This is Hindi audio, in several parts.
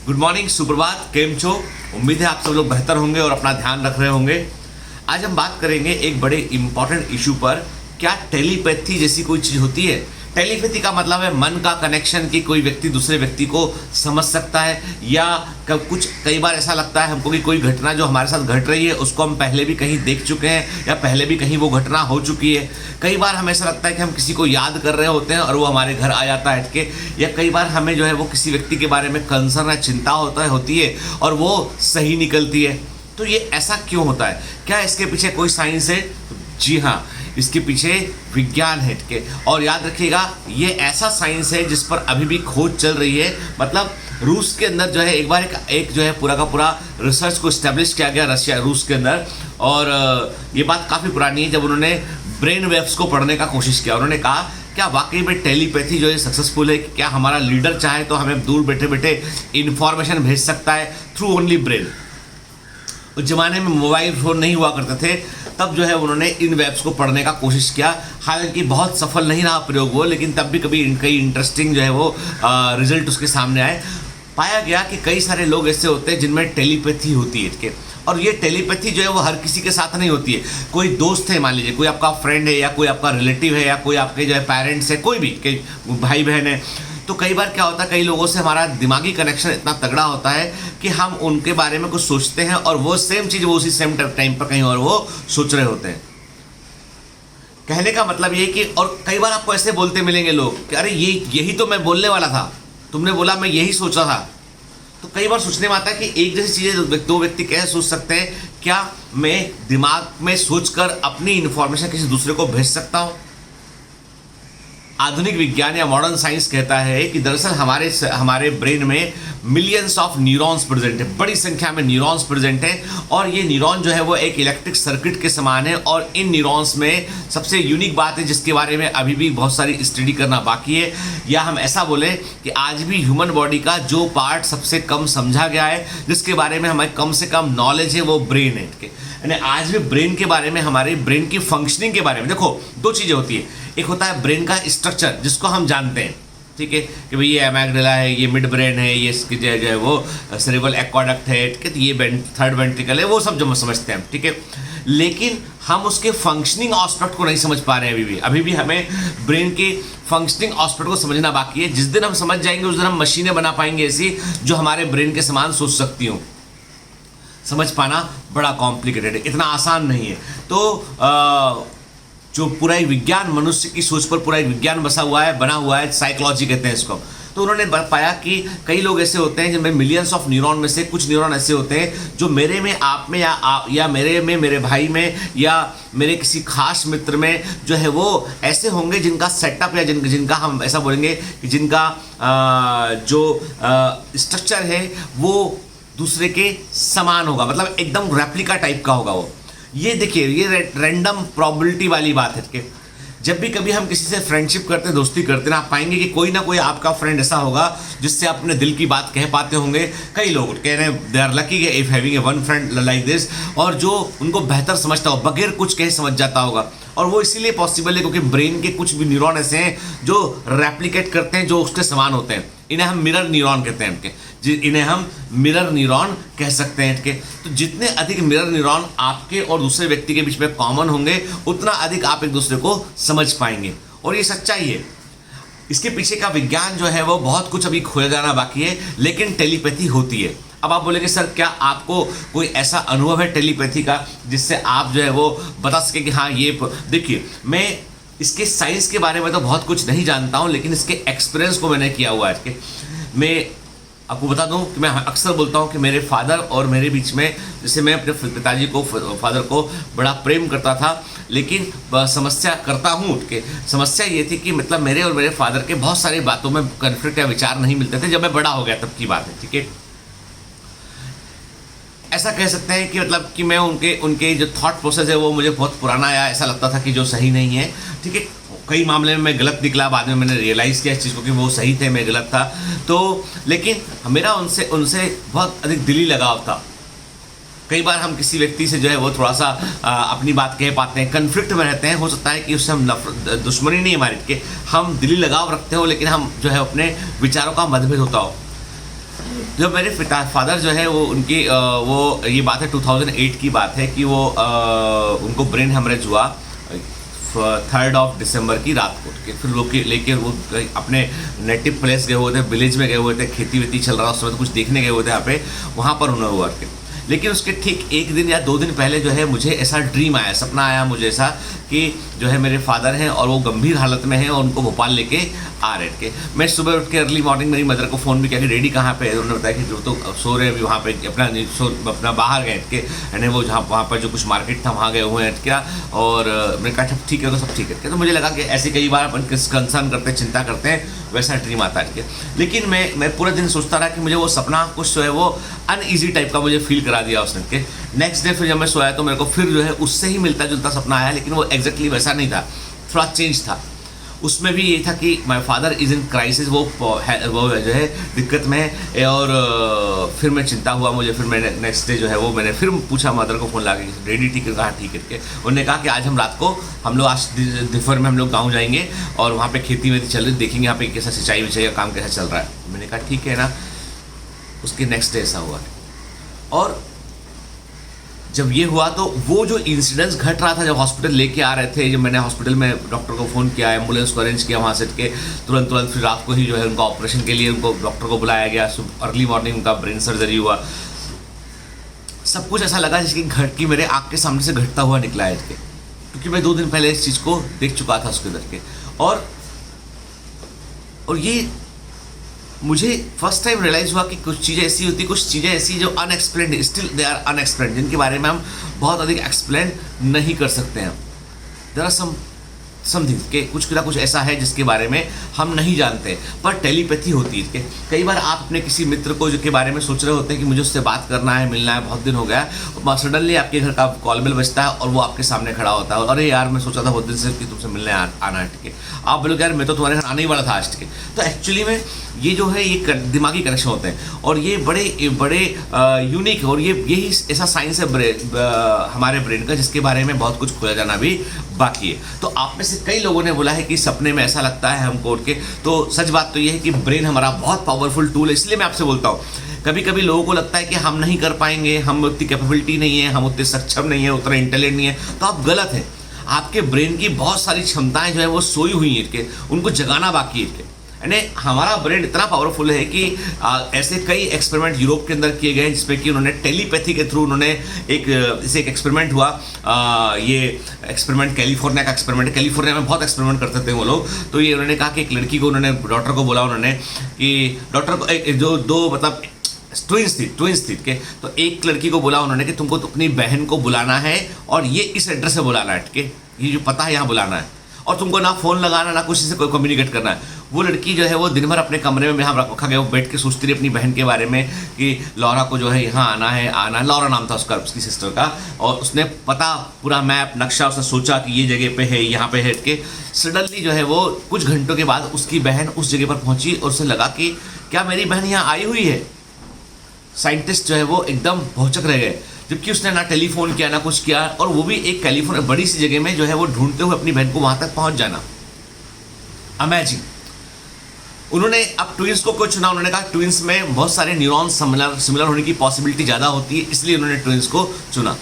गुड मॉर्निंग, सुप्रभात, केम छो। उम्मीद है आप सब लोग बेहतर होंगे और अपना ध्यान रख रहे होंगे। आज हम बात करेंगे एक बड़े इंपॉर्टेंट इशू पर। क्या टेलीपैथी जैसी कोई चीज़ होती है? टेलीपैथी का मतलब है मन का कनेक्शन, कि कोई व्यक्ति दूसरे व्यक्ति को समझ सकता है, या कई बार ऐसा लगता है हमको कि कोई घटना जो हमारे साथ घट रही है उसको हम पहले भी कहीं देख चुके हैं या पहले भी कहीं वो घटना हो चुकी है। कई बार हमें ऐसा लगता है कि हम किसी को याद कर रहे होते हैं और वो हमारे घर आ जाता है हटके, या कई बार हमें जो है वो किसी व्यक्ति के बारे में कंसर्न या चिंता होती है और वो सही निकलती है। तो ये ऐसा क्यों होता है? क्या इसके पीछे कोई साइंस है? जी हाँ, इसके पीछे विज्ञान है के। और याद रखिएगा, ये ऐसा साइंस है जिस पर अभी भी खोज चल रही है। मतलब रूस के अंदर जो है एक बार एक जो है पूरा का पूरा रिसर्च को इस्टेब्लिश किया गया रूस के अंदर। और ये बात काफ़ी पुरानी है, जब उन्होंने ब्रेन वेव्स को पढ़ने का कोशिश किया। उन्होंने कहा क्या वाकई में टेलीपैथी जो है सक्सेसफुल है? क्या हमारा लीडर चाहे तो हमें दूर बैठे बैठे इन्फॉर्मेशन भेज सकता है थ्रू ओनली ब्रेन? उस जमाने में मोबाइल फ़ोन नहीं हुआ करते थे, तब जो है उन्होंने इन वेब्स को पढ़ने का कोशिश किया। हालांकि बहुत सफल नहीं रहा प्रयोग वो, लेकिन तब भी कई इंटरेस्टिंग जो है वो रिजल्ट उसके सामने आए। पाया गया कि कई सारे लोग ऐसे होते हैं जिनमें टेलीपैथी होती है इसके। और ये टेलीपैथी जो है वो हर किसी के साथ नहीं होती है। कोई दोस्त है, मान लीजिए कोई आपका फ्रेंड है, या कोई आपका रिलेटिव है, या कोई आपके जो है पेरेंट्स है, कोई भी भाई बहन है, तो कई बार क्या होता है, कई लोगों से हमारा दिमागी कनेक्शन इतना तगड़ा होता है कि हम उनके बारे में कुछ सोचते हैं और वो सेम चीज़ वो उसी सेम टाइम पर कहीं और वो सोच रहे होते हैं। कहने का मतलब ये कि और कई बार आपको ऐसे बोलते मिलेंगे लोग कि अरे यही तो मैं बोलने वाला था, तुमने बोला, मैं यही सोचा था। तो कई बार सोचने में आता है कि एक जैसी चीज़ें दो व्यक्ति कैसे सोच सकते हैं? क्या मैं दिमाग में सोचकर अपनी इंफॉर्मेशन किसी दूसरे को भेज सकता हूँ? आधुनिक विज्ञान या मॉडर्न साइंस कहता है कि दरअसल हमारे ब्रेन में मिलियंस ऑफ न्यूरॉन्स प्रेजेंट है, बड़ी संख्या में न्यूरॉन्स प्रेजेंट हैं। और ये न्यूरॉन जो है वो एक इलेक्ट्रिक सर्किट के समान है। और इन न्यूरॉन्स में सबसे यूनिक बात है जिसके बारे में अभी भी बहुत सारी स्टडी करना बाकी है, या हम ऐसा बोले कि आज भी ह्यूमन बॉडी का जो पार्ट सबसे कम समझा गया है, जिसके बारे में हमें कम से कम नॉलेज है, वो ब्रेन है। यानी आज भी ब्रेन के बारे में, हमारे ब्रेन की फंक्शनिंग के बारे में, देखो दो चीज़ें होती है। एक होता है ब्रेन का स्ट्रक्चर जिसको हम जानते हैं, ठीक है, कि भाई ये एमेगडाला है, ये मिड ब्रेन है, ये इसकी जो है वो सेरेब्रल एक्वाडक्ट है, ये थर्ड वेंट्रिकल है, वो सब जो समझते हैं, ठीक है। लेकिन हम उसके फंक्शनिंग एस्पेक्ट को नहीं समझ पा रहे हैं अभी भी हमें ब्रेन के फंक्शनिंग एस्पेक्ट को समझना बाकी है। जिस दिन हम समझ जाएंगे उस दिन हम मशीनें बना पाएंगे ऐसी जो हमारे ब्रेन के समान सोच सकती हूँ। समझ पाना बड़ा कॉम्प्लिकेटेड है, इतना आसान नहीं है। तो जो पूरा एक विज्ञान, मनुष्य की सोच पर पूरा एक विज्ञान बना हुआ है, साइकोलॉजी कहते हैं इसको। तो उन्होंने पाया कि कई लोग ऐसे होते हैं जिनमें मिलियंस ऑफ न्यूरॉन में से कुछ न्यूरॉन ऐसे होते हैं जो मेरे में, आप में, या मेरे में, मेरे भाई में, या मेरे किसी खास मित्र में जो है वो ऐसे होंगे जिनका सेटअप, या जिनका हम ऐसा बोलेंगे कि जिनका जो स्ट्रक्चर है वो दूसरे के समान होगा, मतलब एकदम रेप्लिका टाइप का होगा वो। ये देखिए, ये रैंडम प्रोबेबिलिटी वाली बात है कि जब भी कभी हम किसी से फ्रेंडशिप करते हैं, दोस्ती करते हैं ना, आप पाएंगे कि कोई ना कोई आपका फ्रेंड ऐसा होगा जिससे आप अपने दिल की बात कह पाते होंगे। कई लोग कह रहे हैं they are lucky if having a one friend like this, और जो उनको बेहतर समझता हो, बगैर कुछ कहे समझ जाता होगा। और वो इसीलिए पॉसिबल है क्योंकि ब्रेन के कुछ भी न्यूरॉन ऐसे हैं जो रेप्लिकेट करते हैं, जो उसके समान होते हैं। इन्हें हम मिरर न्यूरॉन कहते हैं, इन्हें हम मिरर न्यूरॉन कह सकते हैं। तो जितने अधिक मिरर न्यूरॉन आपके और दूसरे व्यक्ति के बीच में कॉमन होंगे, उतना अधिक आप एक दूसरे को समझ पाएंगे। और ये सच्चाई है। इसके पीछे का विज्ञान जो है वो बहुत कुछ अभी खोया जाना बाकी है, लेकिन टेलीपैथी होती है। अब आप बोलेंगे सर क्या आपको कोई ऐसा अनुभव है टेलीपैथी का जिससे आप जो है वो बता सके कि हाँ ये देखिए, मैं इसके साइंस के बारे में तो बहुत कुछ नहीं जानता हूँ, लेकिन इसके एक्सपीरियंस को मैंने किया हुआ है। मैं आपको बता दूं कि मैं अक्सर बोलता हूं कि मेरे फादर और मेरे बीच में, जैसे मैं अपने पिताजी को, फादर को बड़ा प्रेम करता था, लेकिन समस्या करता हूं कि समस्या ये थी कि मतलब मेरे और मेरे फादर के बहुत सारी बातों में कन्फ्लिक्ट या विचार नहीं मिलते थे। जब मैं बड़ा हो गया तब की बात है, ठीक है। ऐसा कह सकते हैं कि मतलब कि मैं उनके जो थॉट प्रोसेस है वो मुझे बहुत पुराना या ऐसा लगता था कि जो सही नहीं है, ठीक है। कई मामले में मैं गलत निकला, बाद में मैंने रियलाइज़ किया इस चीज़ को कि वो सही थे, मैं गलत था। तो लेकिन मेरा उनसे बहुत अधिक दिली लगाव था। कई बार हम किसी व्यक्ति से जो है वो थोड़ा सा अपनी बात कह पाते हैं, कन्फ्लिक्ट में रहते हैं, हो सकता है कि उससे हम दुश्मनी नहीं हमारी के, हम दिली लगाव रखते हो, लेकिन हम जो है अपने विचारों का मतभेद होता हो। जो मेरे फादर जो है वो उनकी वो ये बात है 2008 की बात है कि वो उनको ब्रेन हेमरेज हुआ 3 दिसंबर की रात को के फिर लोग लेके वो अपने नेटिव प्लेस गए हुए थे, विलेज में गए हुए थे, खेती वेती चल रहा उस समय, कुछ देखने गए हुए थे यहाँ पे, वहाँ पर उन्होंने हुआ के। लेकिन उसके ठीक 1 दिन या 2 दिन पहले जो है मुझे ऐसा ड्रीम आया, सपना आया मुझे ऐसा कि जो है मेरे फादर हैं और वो गंभीर हालत में हैं और उनको भोपाल लेके आ रहे थे। मैं सुबह उठ के अर्ली मॉर्निंग मेरी मदर को फ़ोन भी किया कि डैडी कहाँ पे है। उन्होंने बताया कि जो तो सो रहे अभी वहाँ पे अपना बाहर गए के यानी वो जहाँ वहाँ पर जो कुछ मार्केट था वहाँ गए हुए हैं क्या। और मैंने कहा ठीक है तो सब ठीक है। तो मुझे लगा कि ऐसे कई बार अपन कंसर्न करते हैं, चिंता करते हैं, वैसा ड्रीम आता है। लेकिन मैं पूरा दिन सोचता रहा कि मुझे वो सपना कुछ जो है वो अनईजी टाइप का मुझे फील करा दिया उसने के। नेक्स्ट डे फिर जब मैं सोया तो मेरे को फिर जो है उससे ही मिलता जुलता सपना आया, लेकिन वो एग्जैक्टली वैसा नहीं था, थोड़ा चेंज था। उसमें भी ये था कि my father is in crisis, वो जो है दिक्कत में है। और फिर मैं चिंता हुआ मुझे, फिर मैंने नेक्स्ट डे जो है वो मैंने फिर पूछा मदर को फ़ोन लगा के रेडी ठीक है, कहा ठीक है। उन्होंने कहा कि आज हम रात को हम लोग आज दोपहर में हम लोग गाँव जाएंगे और वहाँ पे खेती वेती चल रही, देखेंगे यहाँ पे कैसा सिंचाई विचाई का काम कैसा चल रहा है। मैंने कहा ठीक है ना। उसके नेक्स्ट डे ऐसा हुआ और जब ये हुआ तो वो जो इंसिडेंट्स घट रहा था जब हॉस्पिटल लेके आ रहे थे, जब मैंने हॉस्पिटल में डॉक्टर को फ़ोन किया, एम्बुलेंस को अरेंज किया, वहाँ से के तुरंत फिर रात को ही जो है उनका ऑपरेशन के लिए उनको डॉक्टर को बुलाया गया, अर्ली मॉर्निंग उनका ब्रेन सर्जरी हुआ। सब कुछ ऐसा लगा जिसकी घट की मेरे आँख के सामने से घटता हुआ निकला है इसके, क्योंकि मैं 2 दिन पहले इस चीज़ को देख चुका था उसके इधर के। और ये मुझे फर्स्ट टाइम रियलाइज़ हुआ कि कुछ चीज़ें ऐसी होती, कुछ चीज़ें ऐसी जो unexplained, still they are unexplained, जिनके बारे में हम बहुत अधिक एक्सप्लेन नहीं कर सकते हैं। देयर आर समथिंग के कुछ ना कुछ ऐसा है जिसके बारे में हम नहीं जानते, पर टेलीपैथी होती है। कई बार आप अपने किसी मित्र को जो के बारे में सोच रहे होते हैं कि मुझे उससे बात करना है, मिलना है, बहुत दिन हो गया, सडनली आपके घर का कॉल बेल बजता है और वो आपके सामने खड़ा होता है। अरे यार मैं सोचा था बहुत दिन से कि तुमसे मिलने आना है, ठीक है। आप बोलोगे यार मैं तो तुम्हारे घर आने ही वाला था आज, ठीक है। तो एक्चुअली में ये जो है ये दिमागी कनेक्शन होते हैं और ये बड़े यूनिक, और यही ऐसा साइंस है हमारे ब्रेन का जिसके बारे में बहुत कुछ खोजा जाना भी बाकी है। तो आप में से कई लोगों ने बोला है कि सपने में ऐसा लगता है हमको उठ के, तो सच बात तो ये है कि ब्रेन हमारा बहुत पावरफुल टूल है। इसलिए मैं आपसे बोलता हूँ, कभी कभी लोगों को लगता है कि हम नहीं कर पाएंगे, हम उतनी कैपेबिलिटी नहीं है, हम उतने सक्षम नहीं है, उतना इंटेलिजेंट नहीं है, तो आप गलत हैं। आपके ब्रेन की बहुत सारी क्षमताएं जो है वो सोई हुई हैं के, उनको जगाना बाकी है। यानी हमारा ब्रेन इतना पावरफुल है कि ऐसे कई एक्सपेरिमेंट यूरोप के अंदर किए गए जिसमें कि उन्होंने टेलीपैथी के थ्रू उन्होंने एक एक्सपेरिमेंट हुआ। ये एक्सपेरिमेंट कैलिफोर्निया का एक्सपेरिमेंट है, कैलिफोर्निया में बहुत एक्सपेरिमेंट करते थे वो लोग। तो ये उन्होंने कहा कि एक लड़की को उन्होंने डॉक्टर को बोला, उन्होंने कि डॉक्टर को जो 2 मतलब ट्विंस थी के, तो एक लड़की को बोला उन्होंने कि तुमको तो अपनी बहन को बुलाना है और ये इस एड्रेस से बुलाना है, ठीक है, ये जो पता है यहाँ बुलाना है, और तुमको ना फ़ोन लगाना ना कुछ से कोई कम्युनिकेट करना है। वो लड़की जो है वो दिन भर अपने कमरे में यहाँ रखा गया, वो बैठ के सोचती रही अपनी बहन के बारे में कि लॉरा को जो है यहाँ आना है, लॉरा नाम था उसका, उसकी सिस्टर का। और उसने पता पूरा मैप नक्शा उसने सोचा कि ये जगह पे है, यहाँ पे है के। सडनली जो है वो कुछ घंटों के बाद उसकी बहन उस जगह पर पहुँची और उसे लगा कि क्या मेरी बहन यहाँ आई हुई है। साइंटिस्ट जो है वो एकदम भौचक रह गए, जबकि उसने ना टेलीफोन किया ना कुछ किया, और वो भी एक कैलिफोर्निया बड़ी सी जगह में जो है वो ढूंढते हुए अपनी बहन को वहाँ तक पहुँच जाना। इमेजिन। उन्होंने अब ट्विंस को क्यों चुना, उन्होंने कहा ट्विंस में बहुत सारे न्यूरॉन्स सिमिलर होने की पॉसिबिलिटी ज़्यादा होती है, इसलिए उन्होंने ट्विंस को चुना।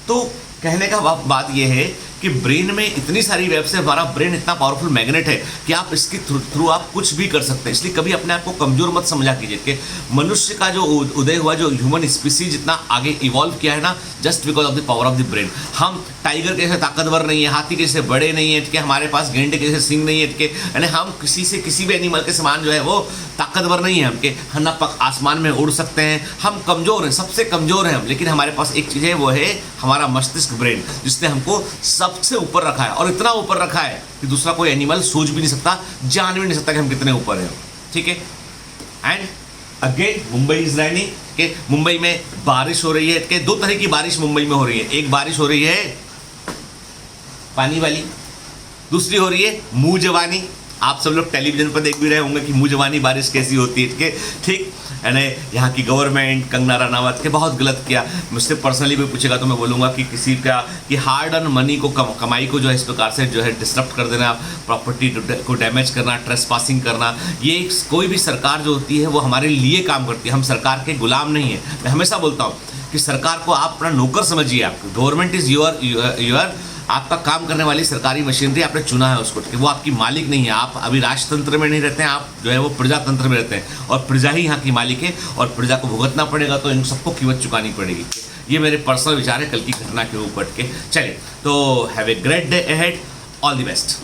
तो कहने का बात यह है कि ब्रेन में इतनी सारी वेब से हमारा ब्रेन इतना पावरफुल मैग्नेट है कि आप इसके थ्रू आप कुछ भी कर सकते हैं। इसलिए कभी अपने आप को कमज़ोर मत समझा कीजिए कि मनुष्य का जो उदय हुआ, जो ह्यूमन स्पीसीज जितना आगे इवॉल्व किया है ना, just because of the power of the brain. हम टाइगर के जैसे ताकतवर नहीं है, हाथी के जैसे बड़े नहीं है, कि हमारे पास गेंडे के जैसे सिंग नहीं है, कि यानी हम किसी भी एनिमल के समान जो है वो ताकतवर नहीं है। हमके हम पक आसमान में उड़ सकते हैं, हम कमज़ोर हैं, सबसे कमज़ोर हैं हम, लेकिन हमारे पास एक चीज़ है, वो है हमारा मस्तिष्क ब्रेन, जिसने हमको सबसे ऊपर रखा है, और इतना ऊपर रखा है कि दूसरा कोई एनिमल सोच भी नहीं सकता, जान भी नहीं सकता कि हम कितने ऊपर हैं, ठीक है। And again Mumbai is raining, के मुंबई में बारिश हो रही है, कि 2 तरह की बारिश मुंबई में हो रही है। एक बारिश हो रही है पानी वाली, दूसरी हो रही है मुंह जवानी। आप सब लोग टेलीविजन पर देख भी रहे होंगे कि मुँह जबानी बारिश कैसी होती है, ठीक यानी यहाँ की गवर्नमेंट कंगना रनावत के बहुत गलत किया। मुझसे पर्सनली भी पूछेगा तो मैं बोलूँगा कि किसी का कि हार्ड अर्न मनी को कमाई को जो है इस प्रकार से जो है डिस्टर्ब कर देना, प्रॉपर्टी को डैमेज करना, ट्रेसपासिंग करना, ये कोई भी सरकार जो होती है वो हमारे लिए काम करती है, हम सरकार के गुलाम नहीं है। मैं हमेशा बोलता हूँ कि सरकार को आप अपना नौकर समझिए, आप गवर्नमेंट इज़ योर आपका काम करने वाली सरकारी मशीनरी आपने चुना है उसको, कि वो आपकी मालिक नहीं है। आप अभी राजतंत्र में नहीं रहते हैं, आप जो है वो प्रजातंत्र में रहते हैं और प्रजा ही यहाँ की मालिक है और प्रजा को भुगतना पड़ेगा, तो इन सबको कीमत चुकानी पड़ेगी। ये मेरे पर्सनल विचार है कल की घटना के ऊपर के। चलिए, तो have a great day ahead, all the best.